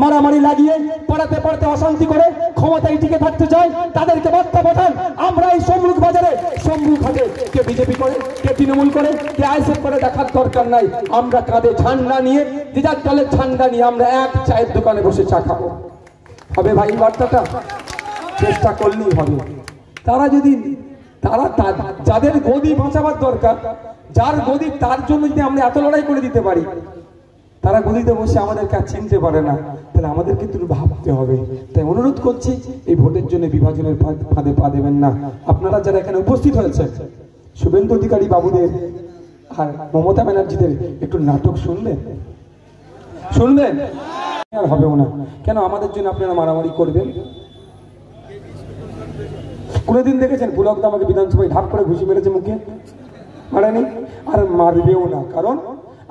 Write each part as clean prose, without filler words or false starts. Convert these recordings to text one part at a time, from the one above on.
মারামারি লাগিয়ে পাড়াতে পাড়াতে অশান্তি করে ক্ষমতায় টিকে থাকতে চায় তাদেরকে বার্তা পাঠান। আমরা এই সমরুখ বাজারে সমরুখ হাটে কে বিজেপি করে কে তৃণমূল করে কে আইএসএফ করে দেখার দরকার নাই। আমরা কাঁধে ঝান্ডা নিয়ে দিদার দলের ঝান্ডা নিয়ে আমরা এক চায়ের দোকানে বসে চা খাবো। হবে ভাই বার্তাটা? চেষ্টা করলেই হবে। তারা যদি যাদের গদি বাঁচাবার দরকার, যার গদি তার জন্য যদি আমরা এত লড়াই করে দিতে পারি, তারা গদিতে বসে আমাদেরকে আর চিনতে পারে না, তাহলে আমাদের কিন্তু ভাবতে হবে। তাই অনুরোধ করছি এই ভোটের জন্য বিভাজনের ফাঁদে পা দেবেন না। আপনারা যারা এখানে উপস্থিত হয়েছে, শুভেন্দু অধিকারী বাবুদের আর মমতা ব্যানার্জিদের একটু নাটক শুনবেন? আর হবেও না। কেন আমাদের জন্য আপনারা মারামারি করবেন? কোনদিন দেখেছেন পুলকদা আমাকে বিধানসভায় ঢাক করে ঘুষি মেরেছে মুখে? মারেনি, আর মারবেও না। কারণ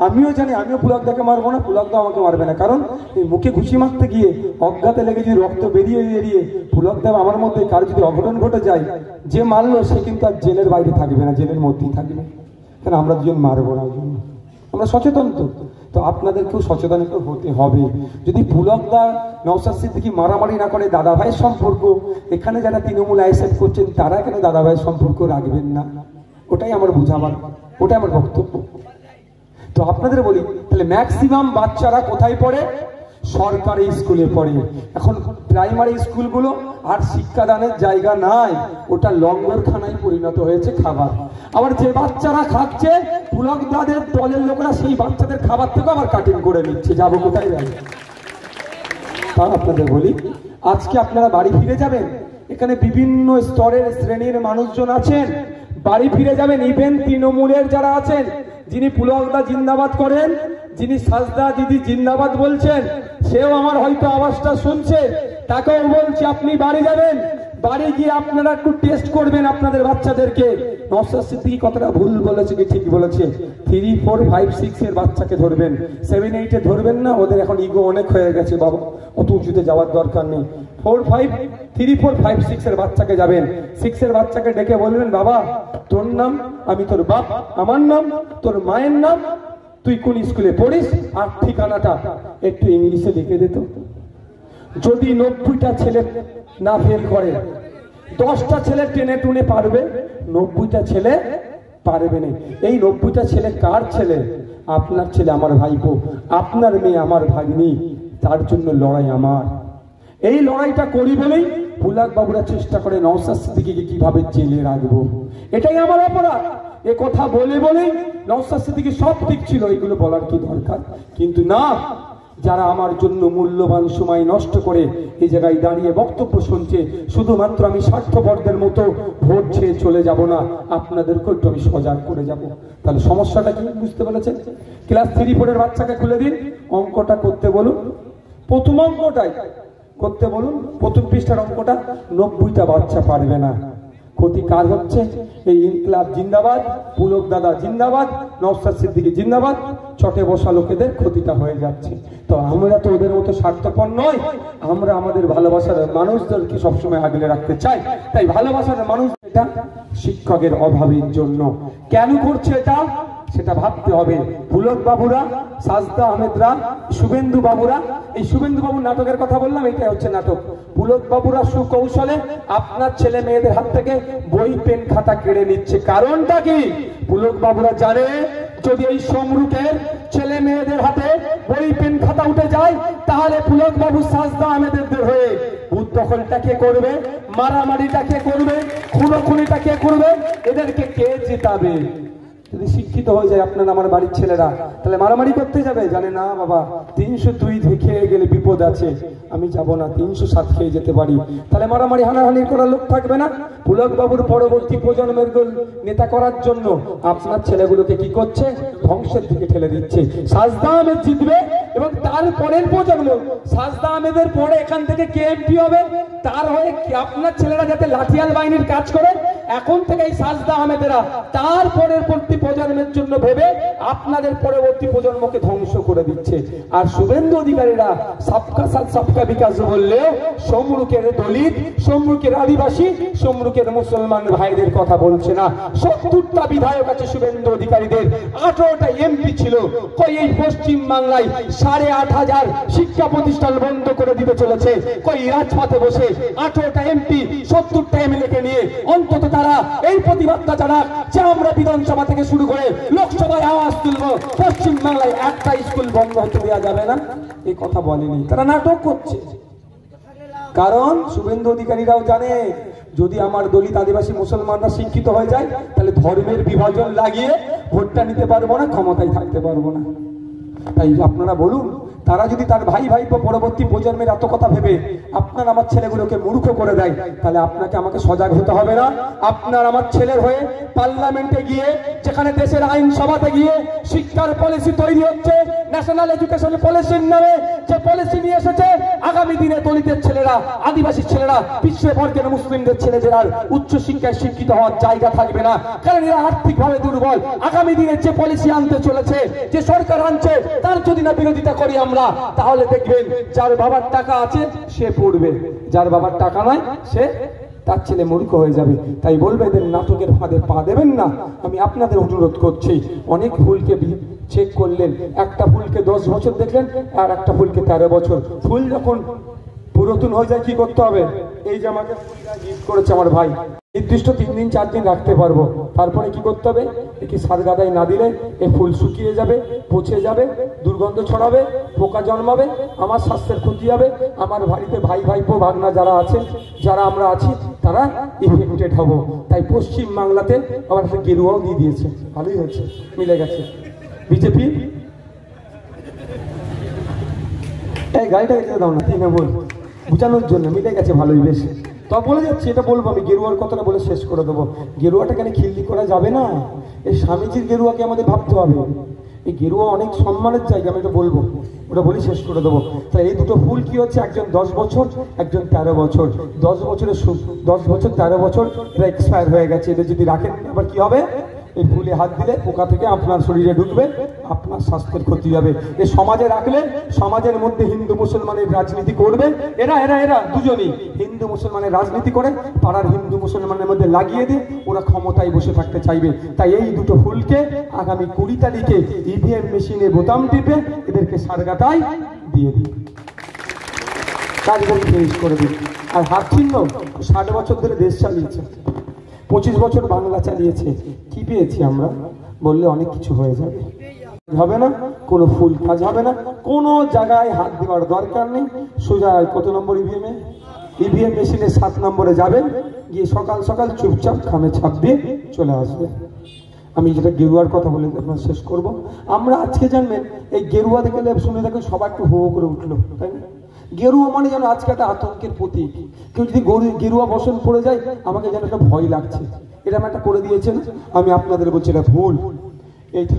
আমিও জানি আমিও পুলকদাকে মারবো না, পুলকদা আমাকে মারবে না। কারণ এই মুখে ঘুষি মারতে গিয়ে অজ্ঞাতে লেগে যদি রক্ত বেরিয়ে পুলকদা আমার মধ্যে কারো যদি অঘটন ঘটে যায়, যে মারলো সে কিন্তু আর জেলের বাইরে থাকবে না, জেলের মধ্যেই থাকবে। কেন আমরা দুজন মারবো না? আমরা সচেতন তো আপনাদেরকেও সচেতন হতে হবে। যদি পুলকদা নওশাদ সিদ্দিকী মারামারি না করে দাদা ভাইয়ের সম্পর্ক, এখানে যারা তৃণমূল আইএসএফ করছেন তারা কেন দাদা ভাইয়ের সম্পর্ক রাখবেন না? ওটাই আমার বুঝাবার, ওটাই আমার বক্তব্য। তো আপনাদের বলি, তাহলে ম্যাক্সিমাম বাচ্চারা কোথায় পড়ে? সরকারি স্কুলে পড়ে। এখন প্রাইমারি স্কুলগুলো আর শিক্ষাদানের জায়গা নাই, ওটা লঙ্গরখানায় পরিণত হয়েছে খাবার। আবার যে বাচ্চারা খাচ্ছে পুলকদাদের দলের লোকেরা সেই বাচ্চাদের খাবার থেকে আবার কাটিং করে নিচ্ছে। যাবো কোথায়? যাবে। তা আপনাদের বলি, আজকে আপনারা বাড়ি ফিরে যাবেন, এখানে বিভিন্ন স্তরের শ্রেণীর মানুষজন আছেন, বাড়ি ফিরে যাবেন। ইভেন তৃণমূলের যারা আছেন, যিনি পুলকদা জিন্দাবাদ করেন, যিনি সাজদা দিদি জিন্দাবাদ বলছেন, সেও আমার হয়তো আওয়াজটা শুনছে, তাকেও বলছি আপনি বাড়ি যাবেন, বাড়ি গিয়ে আপনারা একটু টেস্ট করবেন আপনাদের বাচ্চাদেরকে। নওশাদ সিদ্দিকী কতটা ভুল বলেছে কি ঠিক বলেছে? 3, 4, 5, 6 এর বাচ্চাকে ধরবেন, 7, 8 এ ধরবেন না। ওদের এখন ইগো অনেক হয়ে গেছে বাবা, অত উঁচুতে যাওয়ার দরকার নেই। 3, 4, 5, 6 এর বাচ্চাকে যাবেন, 6 এর বাচ্চাকে ডেকে বলবেন, বাবা তোর নাম, আমি তোর বাপ, আমার নাম, তোর মায়ের নাম, তুই কোন স্কুলে পড়িস আর ঠিকানাটা একটু ইংলিশে লিখে দিত। যদি 90টা ছেলে না ফেল করে, 10টা ছেলে টেনে টুনে পারবে, 90টা ছেলে পারবে না। এই 90টা ছেলে কার ছেলে? আপনার ছেলে, আমার ভাইপো, আপনার মেয়ে, আমার ভাগ্নি। তার জন্য লড়াই আমার। এই লড়াইটা করি বলেই পুলক বাবুরা চেষ্টা করে নওশাদ সিদ্দিকীকে কিভাবে জেলে রাখবো, এটাই আমার অপরাধ। এ কথা বলেই নওশাদ সিদ্দিকী সব ঠিক ছিল, এগুলো বলার কি দরকার? কিন্তু না, যারা আমার জন্য মূল্যবান সময় নষ্ট করে এই জায়গায় দাঁড়িয়ে বক্তব্য শুনছে, শুধুমাত্র আমি স্বার্থপরদের মতো ভোট ছেড়ে চলে যাব না, আপনাদেরকেও একটু আমি সজাগ করে যাব। তাহলে সমস্যাটা কি বুঝতে পেরেছেন? ক্লাস 3, 4 এর বাচ্চাকে খুলে দিন, অঙ্কটা করতে বলুন, প্রথম অঙ্কটাই করতে বলুন, প্রথম পৃষ্ঠার অঙ্কটা। 90টা বাচ্চা পারবে না। ক্ষতি কার হচ্ছে? এই ইনকলাব জিন্দাবাদ, পুলক দাদা জিন্দাবাদ, নওশাদ সিদ্দিকী জিন্দাবাদ, চটে বসা লোকেদের ক্ষতিটা হয়ে যাচ্ছে। তো আমরা তো ওদের মতো স্বার্থপর নয়, আমরা আমাদের ভালোবাসার মানুষদেরকে সবসময় আগলে রাখতে চাই। তাই ভালোবাসার মানুষ এটা শিক্ষকের অভাবের জন্য কেন করছে এটা, সেটা ভাবতে হবে। পুলক বাবুরা, সাজদা আহমেদরা, শুভেন্দু বাবুরা, এই শুভেন্দু বাবুর নাটকের কথা বললাম, এটাই হচ্ছে নাটক। পুলক বাবুরা সুকৌশলে আপনার ছেলে মেয়েদের হাত থেকে বই পেন খাতা কেড়ে নিচ্ছে। কারণটা কি? পুলক বাবুরা জানে যদি এই সমরুখের ছেলে মেয়েদের হাতে বই পেন খাতা উঠে যায়, তাহলে পুলক বাবু সাজদা আহমেদের হয়ে বুথ দখলটা কে করবে, মারামারিটা কে করবে, খুনোখুনিটা কে করবে, এদেরকে কে জিতাবে? যদি শিক্ষিত হয়ে যায় আপনার আমার বাড়ির ছেলেরা, তাহলে মারামারি করতে যাবে? জানে না বাবা 302 খেয়ে গেলে বিপদ আছে, আমি যাব না, 307 খেয়ে যেতে পারি। তাহলে মারামারি হানাহানি করার লোক থাকবে না। পুলক বাবুর পরবর্তী প্রজন্মের নেতা করার জন্য আপনার ছেলেগুলোকে কি করছে? ধ্বংসের দিকে ঠেলে দিচ্ছে। সাজদা আহমেদ জিতবে এবং তার পরের প্রজন্ম, সাজদা আহমেদের পরে এখান থেকে কে এমপি হবে, তার হয়ে আপনার ছেলেরা যাতে লাঠিয়াল বাহিনীর কাজ করে, এখন থেকেই সাজদা আহমেদেরা তার পরবর্তী প্রজন্মের জন্য ভেবে আপনাদের পরবর্তী প্রজন্মকে ধ্বংস করে দিচ্ছে। আর শুভেন্দু অধিকারীরা সবকা সাথ সবকা বিকাশ বললেও সমরুকের দলিত, সমরুকের আদিবাসী, সমরুকের মুসলমান ভাইদের কথা বলছে না। 70টা বিধায়ক আছে শুভেন্দু অধিকারীদের, 18টা এমপি ছিল। কই এই পশ্চিম বাংলায় 8,500 শিক্ষা প্রতিষ্ঠান বন্ধ করে দিতে চলেছে। কই রাজপথে বসে 18টা এমপি 70টা এমএলএ কে নিয়ে অন্তত তারা এই প্রতিবাদটা জানাক যে আমরা বিধানসভা থেকে শুরু করে লোকসভায় আওয়াজ তুলব, পশ্চিম বাংলায় একটা স্কুল বন্ধ হতে দেওয়া যাবে না। এই কথা বলেনি, তারা নাটক করছে। কারণ শুভেন্দু অধিকারীরাও জানে যদি আমার দলিত আদিবাসী মুসলমানরা শিক্ষিত হয়ে যায় তাহলে ধর্মের বিভাজন লাগিয়ে ভোটটা নিতে পারবো না, ক্ষমতায় থাকতে পারবো না। তাই আপনারা বলুন, তারা যদি তার ভাই ভাইপো পরবর্তী প্রজন্মের এত কথা ভেবে আপনার আমার ছেলেগুলোকে মূর্খ করে দেয়, তাহলে আপনাকে আমাকে সজাগ হতে হবে না? আপনার আমার ছেলের হয়ে পার্লামেন্টে গিয়ে, যেখানে দেশের আইনসভাতে গিয়ে শিক্ষার পলিসি তৈরি হচ্ছে, ন্যাশনাল এডুকেশন পলিসির নামে যে পলিসি নিয়ে এসেছে, আগামী দিনে দলিতের ছেলেরা, আদিবাসী ছেলেরা, পিছিয়ে মুসলিমদের ছেলেদের আর উচ্চ শিক্ষায় শিক্ষিত হওয়ার জায়গা থাকবে না। কারণ এরা আর্থিকভাবে দুর্বল। আগামী দিনে যে পলিসি আনতে চলেছে, যে সরকার আনছে, তার যদি না বিরোধিতা করি আমরা, তাহলে দেখবেন যার বাবার টাকা আছে সে পড়বে, যার বাবার টাকা নাই সে তার ছেলে মূর্খ হয়ে যাবে। তাই বলবে এদের নাটকের ফাঁদে পা দেবেন না। আমি আপনাদের অনুরোধ করছি, অনেক ভুলকে চেক করলেন, একটা ফুলকে 10 বছর দেখলেন আর একটা ফুলকে 13 বছর। ফুল যখন পুরাতন হয়ে যায় কি করতে হবে? এই যে আমাকে ফুলটা গিফট করেছে আমার ভাই, নির্দিষ্ট 3 দিন 4 দিন রাখতে পারবো, তারপরে কি করতে হবে? একে সার গাদায় না দিলে এই ফুল শুকিয়ে যাবে, পচে যাবে, দুর্গন্ধ ছড়াবে, পোকা জন্মাবে, আমার স্বাস্থ্যের ক্ষতি হবে, আমার বাড়িতে ভাই ভাইপো ভাগনা যারা আছে, যারা আমরা আছি, তারা ইনফেক্টেড হব। তাই পশ্চিম বাংলাতে আবার একটা গেরুয়াও দিয়ে দিয়েছে, ভালোই হচ্ছে, মিলে গেছে। বিজেপি এই গাড়িটা কেটে দাও না, তিনে বল বুঝানোর জন্য, মিলে গেছে, ভালোই বেশ। তো বলে যাচ্ছি, এটা বলবো আমি, গেরুয়ার কথাটা বলে শেষ করে দেবো। গেরুয়াটা কেন খিল্লি করা যাবে না? এই স্বামীজির গেরুয়াকে আমাদের ভাবতে হবে। এই গেরুয়া অনেক সম্মানের জায়গা, আমি এটা বলবো, ওটা বলি শেষ করে দেবো। তাই এই দুটো ফুল কি হচ্ছে, একজন 10 বছর, একজন 13 বছর। 10 বছরের 10 বছর 13 বছর এটা এক্সপায়ার হয়ে গেছে। এটা যদি রাখেন আবার কি হবে? এই ফুলে হাত দিলে পোকা থেকে আপনার শরীরে ঢুকবে, আপনার স্বাস্থ্যের ক্ষতি হবে। এই সমাজে রাখলে সমাজের মধ্যে হিন্দু মুসলমানের রাজনীতি করবে এরা এরা এরা দুজনই হিন্দু মুসলমানের রাজনীতি করে পাড়ার হিন্দু মুসলমানের মধ্যে লাগিয়ে দিয়ে ওরা ক্ষমতায় বসে থাকতে চাইবে। তাই এই দুটো ফুলকে আগামী 20 তারিখে ইভিএম মেশিনে বোতাম টিপে এদেরকে সারগাটায় দিয়ে দিই, কাজগুলো ফিনিশ করে দিই। আর হাত চিহ্ন 60 বছর ধরে দেশ চালিয়েছে, 25 বছর বাংলা চালিয়েছে, কি পেয়েছি আমরা? বললে অনেক কিছু হয়ে যাবে, হবে না, কোনো ফুল কাজ হবে না, কোনো জায়গায় হাত দেওয়ার দরকার নেই। সোজা কত নম্বর ইভিএম মেশিনে 7 নম্বরে যাবেন, গিয়ে সকাল সকাল চুপচাপ খামে ছাপ দিয়ে চলে আসবে। আমি যেটা গেরুয়ার কথা বলে আপনার শেষ করব। আমরা আজকে জানবেন এই গেরুয়া দেখলে শুনে দেখেন সবাই একটু হো করে উঠলো, তাই না? গেরুয়া মানে যেন আজকে একটা আতঙ্কের প্রতীক। কেউ যদি গেরুয়া বসন পড়ে যায় আমাকে যেন একটা ভয় লাগছে, এরকম একটা করে দিয়েছেন। আমি আপনাদের বলছি এটা ভুল। এইটা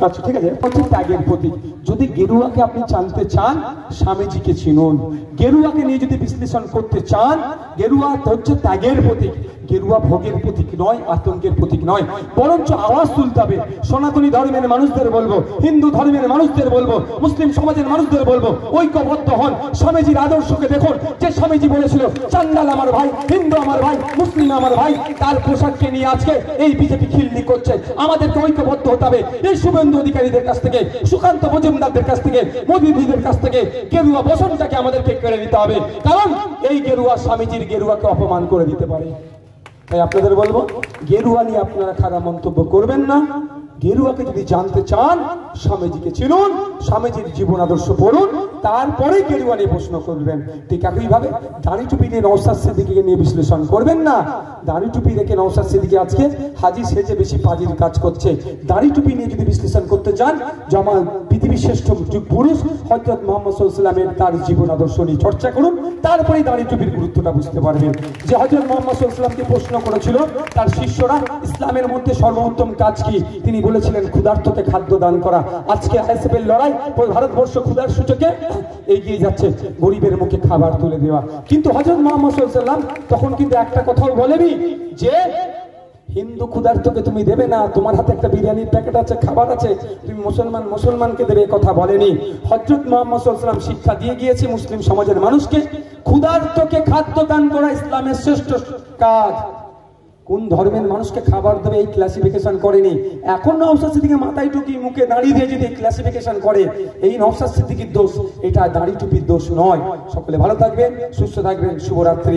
আচ্ছা ঠিক আছে, ত্যাগের প্রতীক। যদি গেরুয়াকে আপনি জানতে চান, স্বামীজিকে চিনুন। গেরুয়াকে নিয়ে যদি বিশ্লেষণ করতে চান, গেরুয়া হচ্ছে ত্যাগের প্রতীক। গেরুয়া ভোগের প্রতীক নয়, আতঙ্কের প্রতীক নয়, বরঞ্চ আওয়াজ তুলতে হবে। সনাতনী ধর্মের মানুষদের বলবো, হিন্দু ধর্মের মানুষদের বলবো, মুসলিম সমাজের মানুষদের বলবো, ঐক্যবদ্ধ হন। স্বামীজির আদর্শকে দেখুন, যে স্বামীজি বলেছিল চান্ডাল আমার ভাই, হিন্দু আমার ভাই, মুসলিম আমার ভাই, তার পোশাককে নিয়ে আজকে এই বিজেপি খিল্লি করছে। আমাদেরকে ঐক্যবদ্ধ হতে হবে। এই শুভেন্দু অধিকারীদের কাছ থেকে, সুকান্ত মজুমদারদের কাছ থেকে, মোদীজিদের কাছ থেকে গেরুয়া বসনটাকে আমাদেরকে কেড়ে নিতে হবে। কারণ এই গেরুয়া স্বামীজির গেরুয়াকে অপমান করে দিতে পারে। তাই আপনাদের বলবো, গেরুয়া নিয়ে আপনারা খারাপ মন্তব্য করবেন না। গেরুয়াকে যদি জানতে চান, স্বামীজিকে চিনুন, স্বামীজির জীবন আদর্শ পড়ুন, তারপরে গেরুয়া নিয়ে প্রশ্ন করবেন। ঠিক একইভাবে দাড়ি টুপি নিয়ে নওশাদ সিদ্দিকীকে নিয়ে বিশ্লেষণ করবেন না। দাড়ি টুপি রেখে নওশাদ সিদ্দিকী আজকে হাজি সেজে বেশি পাজির কাজ করছে। দাড়ি টুপি নিয়ে যদি বিশ্লেষণ করতে চান, জামাল পৃথিবীর শ্রেষ্ঠ পুরুষ হযরত মুহাম্মদ সাল্লাল্লাহু আলাইহি ওয়াসাল্লামের তার জীবন আদর্শ নিয়ে চর্চা করুন, তারপরেই দাড়ি টুপির গুরুত্বটা বুঝতে পারবেন। যে হযরত মুহাম্মদ সাল্লাল্লাহু আলাইহি ওয়াসাল্লামকে প্রশ্ন করেছিল তার শিষ্যরা, ইসলামের মধ্যে সর্বোত্তম কাজ কি? তিনি বলেছিলেন ক্ষুধার্তকে খাদ্য দান করা। আজকে আইএসএফ এর লড়াই ভারতবর্ষ ক্ষুধার সূচকে এগিয়ে যাচ্ছে, গরিবের মুখে খাবার তুলে দেওয়া। কিন্তু হযরত মুহাম্মদ সাল্লাল্লাহু আলাইহি ওয়াসাল্লাম তখন কিন্তু একটা কথাও বলেনি যে হিন্দু ক্ষুধার্তকে তুমি দেবে না, তোমার হাতে একটা বিরিয়ানির প্যাকেট আছে, খাবার আছে, তুমি মুসলমানকে দেবে, কথা বলেনি। হযরত মুহাম্মদ সাল্লাল্লাহু আলাইহি ওয়াসাল্লাম শিক্ষা দিয়ে গিয়েছে মুসলিম সমাজের মানুষকে, ক্ষুধার্তকে খাদ্য দান করা ইসলামের শ্রেষ্ঠ কাজ। কোন ধর্মের মানুষকে খাবার দেবে এই ক্লাসিফিকেশন করেনি। এখন নওশাদ সিদ্দিকী মাথায় টুপি মুখে দাড়ি দিয়ে যদি ক্লাসিফিকেশন করে, এই নওশাদ সিদ্দিকীর দোষ, এটা দাড়ি টুপির দোষ নয়। সকলে ভালো থাকবেন, সুস্থ থাকবেন, শুভরাত্রি।